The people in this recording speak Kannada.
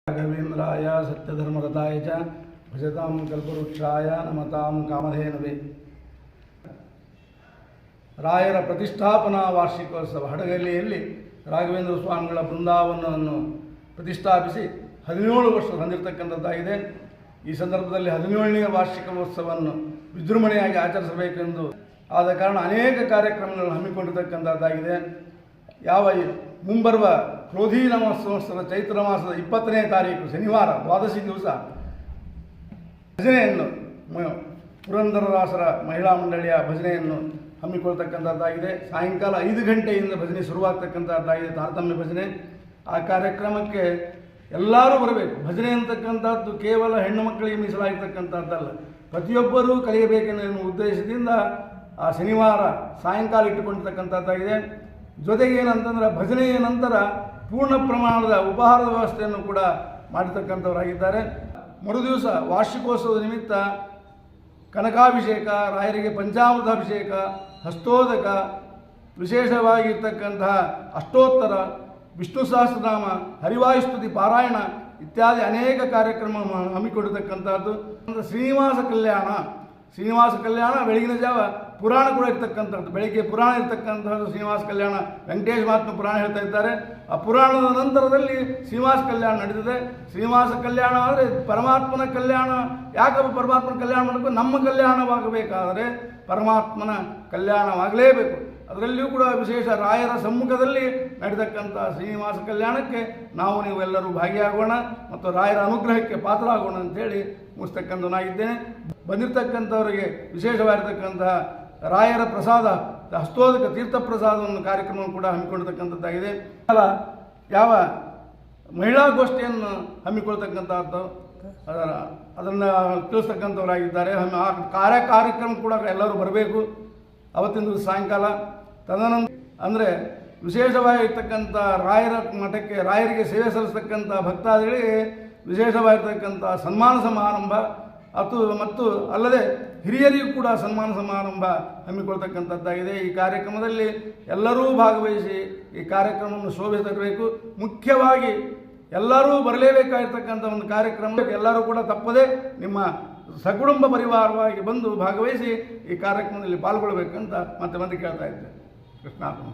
ರಾಘವೇಂದ್ರಾಯ ಸತ್ಯಧರ್ಮರತಾಯ ಚ ಭಜತಾಂ ಕಲ್ಪವೃಕ್ಷಾಯ ನಮತಾಂ ಕಾಮಧೇನವೇ. ರಾಯರ ಪ್ರತಿಷ್ಠಾಪನಾ ವಾರ್ಷಿಕೋತ್ಸವ ಹಡಗಲಿಯಲ್ಲಿ ರಾಘವೇಂದ್ರ ಸ್ವಾಮಿಗಳ ಬೃಂದಾವನವನ್ನು ಪ್ರತಿಷ್ಠಾಪಿಸಿ 17 ವರ್ಷ ಹೊಂದಿರತಕ್ಕಂಥದ್ದಾಗಿದೆ. ಈ ಸಂದರ್ಭದಲ್ಲಿ 17ನೇ ವಾರ್ಷಿಕೋತ್ಸವವನ್ನು ವಿಜೃಂಭಣೆಯಾಗಿ ಆಚರಿಸಬೇಕೆಂದು ಆದ ಕಾರಣ ಅನೇಕ ಕಾರ್ಯಕ್ರಮಗಳನ್ನು ಹಮ್ಮಿಕೊಂಡಿರತಕ್ಕಂಥದ್ದಾಗಿದೆ. ಯಾವ ಮುಂಬರುವ ಕ್ರೋಧಿ ನಮ ಸಂವತ್ಸರ ಚೈತ್ರ ಮಾಸದ 20ನೇ ತಾರೀಕು ಶನಿವಾರ ದ್ವಾದಶಿ ದಿವಸ ಭಜನೆಯನ್ನು ಪುರಂದರದಾಸರ ಮಹಿಳಾ ಮಂಡಳಿಯ ಭಜನೆಯನ್ನು ಹಮ್ಮಿಕೊಳ್ತಕ್ಕಂಥದ್ದಾಗಿದೆ. ಸಾಯಂಕಾಲ 5 ಗಂಟೆಯಿಂದ ಭಜನೆ ಶುರುವಾಗ್ತಕ್ಕಂಥದ್ದಾಗಿದೆ, ತಾರತಮ್ಯ ಭಜನೆ. ಆ ಕಾರ್ಯಕ್ರಮಕ್ಕೆ ಎಲ್ಲರೂ ಬರಬೇಕು. ಭಜನೆ ಅಂತಕ್ಕಂಥದ್ದು ಕೇವಲ ಹೆಣ್ಣು ಮಕ್ಕಳಿಗೆ ಮೀಸಲಾಗಿರ್ತಕ್ಕಂಥದ್ದಲ್ಲ, ಪ್ರತಿಯೊಬ್ಬರೂ ಕಲಿಯಬೇಕೆನ್ನುವ ಉದ್ದೇಶದಿಂದ ಆ ಶನಿವಾರ ಸಾಯಂಕಾಲ ಇಟ್ಟುಕೊಂಡಿರ್ತಕ್ಕಂಥದ್ದಾಗಿದೆ. ಜೊತೆಗೆ ಏನಂತಂದರೆ ಭಜನೆಯ ನಂತರ ಪೂರ್ಣ ಪ್ರಮಾಣದ ಉಪಹಾರದ ವ್ಯವಸ್ಥೆಯನ್ನು ಕೂಡ ಮಾಡಿರ್ತಕ್ಕಂಥವರಾಗಿದ್ದಾರೆ. ಮರುದಿವಸ ವಾರ್ಷಿಕೋತ್ಸವದ ನಿಮಿತ್ತ ಕನಕಾಭಿಷೇಕ, ರಾಯರಿಗೆ ಪಂಚಾಮೃತಾಭಿಷೇಕ, ಹಸ್ತೋದಕ, ವಿಶೇಷವಾಗಿರ್ತಕ್ಕಂತಹ ಅಷ್ಟೋತ್ತರ, ವಿಷ್ಣು ಸಹಸ್ರನಾಮ, ಹರಿವಾಯುಸ್ತುತಿ ಪಾರಾಯಣ ಇತ್ಯಾದಿ ಅನೇಕ ಕಾರ್ಯಕ್ರಮ ಹಮ್ಮಿಕೊಂಡಿರ್ತಕ್ಕಂಥದ್ದು. ಶ್ರೀನಿವಾಸ ಕಲ್ಯಾಣ ಬೆಳಗಿನ ಜಾವ ಪುರಾಣ ಕೂಡ ಇರ್ತಕ್ಕಂಥದ್ದು. ಬೆಳಗ್ಗೆ ಪುರಾಣ ಇರ್ತಕ್ಕಂಥದ್ದು ಶ್ರೀನಿವಾಸ ಕಲ್ಯಾಣ, ವೆಂಕಟೇಶ ಮಹಾತ್ಮ ಪುರಾಣ ಹೇಳ್ತಾ ಇದ್ದಾರೆ. ಆ ಪುರಾಣದ ನಂತರದಲ್ಲಿ ಶ್ರೀನಿವಾಸ ಕಲ್ಯಾಣ ನಡೆದಿದೆ. ಶ್ರೀನಿವಾಸ ಕಲ್ಯಾಣ ಅಂದರೆ ಪರಮಾತ್ಮನ ಕಲ್ಯಾಣ. ಯಾಕಪ್ಪ ಪರಮಾತ್ಮನ ಕಲ್ಯಾಣ ಮಾಡಬೇಕು? ನಮ್ಮ ಕಲ್ಯಾಣವಾಗಬೇಕಾದರೆ ಪರಮಾತ್ಮನ ಕಲ್ಯಾಣವಾಗಲೇಬೇಕು. ಅದರಲ್ಲಿಯೂ ಕೂಡ ವಿಶೇಷ ರಾಯರ ಸಮ್ಮುಖದಲ್ಲಿ ನಡೆತಕ್ಕಂಥ ಶ್ರೀನಿವಾಸ ಕಲ್ಯಾಣಕ್ಕೆ ನೀವೆಲ್ಲರೂ ಭಾಗಿಯಾಗೋಣ ಮತ್ತು ರಾಯರ ಅನುಗ್ರಹಕ್ಕೆ ಪಾತ್ರರಾಗೋಣ ಅಂತೇಳಿ ಮುಗಿಸ್ತಕ್ಕಂಥವನಾಗಿದ್ದೇನೆ. ಬಂದಿರತಕ್ಕಂಥವರಿಗೆ ವಿಶೇಷವಾಗಿರ್ತಕ್ಕಂತಹ ರಾಯರ ಪ್ರಸಾದ, ಹಸ್ತೋದಕ ತೀರ್ಥ ಪ್ರಸಾದವನ್ನು ಕಾರ್ಯಕ್ರಮವನ್ನು ಕೂಡ ಹಮ್ಮಿಕೊಂಡಿರ್ತಕ್ಕಂಥದ್ದಾಗಿದೆ. ಯಾವ ಮಹಿಳಾ ಗೋಷ್ಠಿಯನ್ನು ಹಮ್ಮಿಕೊಳ್ತಕ್ಕಂಥದ್ದು ಅದನ್ನು ತಿಳಿಸ್ತಕ್ಕಂಥವರಾಗಿದ್ದಾರೆ. ಆ ಕಾರ್ಯಕ್ರಮ ಕೂಡ ಎಲ್ಲರೂ ಬರಬೇಕು ಅವತ್ತಿನ ದಿವಸ ಸಾಯಂಕಾಲ. ತದನಂತರ ಅಂದರೆ ವಿಶೇಷವಾಗಿರ್ತಕ್ಕಂಥ ರಾಯರ ಮಠಕ್ಕೆ ರಾಯರಿಗೆ ಸೇವೆ ಸಲ್ಲಿಸ್ತಕ್ಕಂಥ ಭಕ್ತಾದಿಗಳಿಗೆ ವಿಶೇಷವಾಗಿರ್ತಕ್ಕಂಥ ಸನ್ಮಾನ ಸಮಾರಂಭ ಮತ್ತು ಅಲ್ಲದೆ ಹಿರಿಯರಿಗೂ ಕೂಡ ಸನ್ಮಾನ ಸಮಾರಂಭ ಹಮ್ಮಿಕೊಳ್ತಕ್ಕಂಥದ್ದಾಗಿದೆ. ಈ ಕಾರ್ಯಕ್ರಮದಲ್ಲಿ ಎಲ್ಲರೂ ಭಾಗವಹಿಸಿ ಈ ಕಾರ್ಯಕ್ರಮವನ್ನು ಶೋಭೆ ತರಬೇಕು. ಮುಖ್ಯವಾಗಿ ಎಲ್ಲರೂ ಬರಲೇಬೇಕಾಗಿರ್ತಕ್ಕಂಥ ಒಂದು ಕಾರ್ಯಕ್ರಮ. ಎಲ್ಲರೂ ಕೂಡ ತಪ್ಪದೆ ನಿಮ್ಮ ಸಕುಟುಂಬ ಪರಿವಾರವಾಗಿ ಬಂದು ಭಾಗವಹಿಸಿ ಈ ಕಾರ್ಯಕ್ರಮದಲ್ಲಿ ಪಾಲ್ಗೊಳ್ಳಬೇಕಂತ ಮತ್ತೆ ಕೇಳ್ತಾ ಇದ್ದೇನೆ. ಕೃಷ್ಣಾರ್ಪಣ.